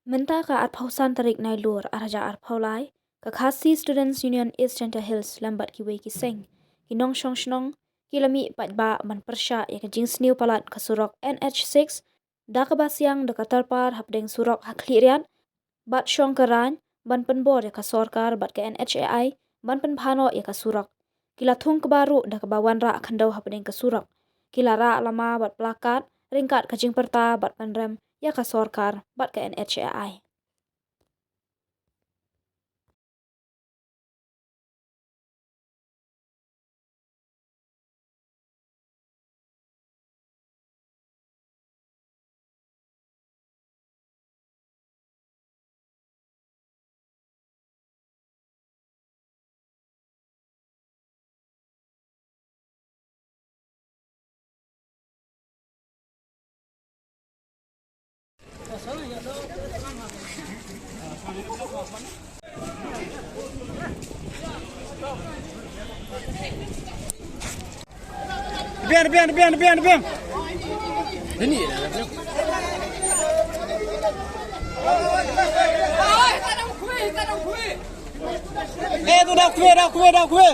Menta ka at pausan tarik nai lur araja at paulai ka khasi Students Union East Center Hills lambat ki wei ki seng kinong shong shnong kilami Paidbah man persya ya ka jing sniu palat ka surok NH-6 da ka ba Siang da ka Turpar hapdeng surok haklirian bat shong karan ban penbor ya ka sorkar bat ka NHAI ban penbhano ya ka surok kila Thung ka baru da ka ba wanra khandau hapdeng ka surok kila ra lama bat plakat ringkat ka jing perta bat panrem ya ka sorkar bat ka NHAI. Biar. Ini ya. Tu dah kuih.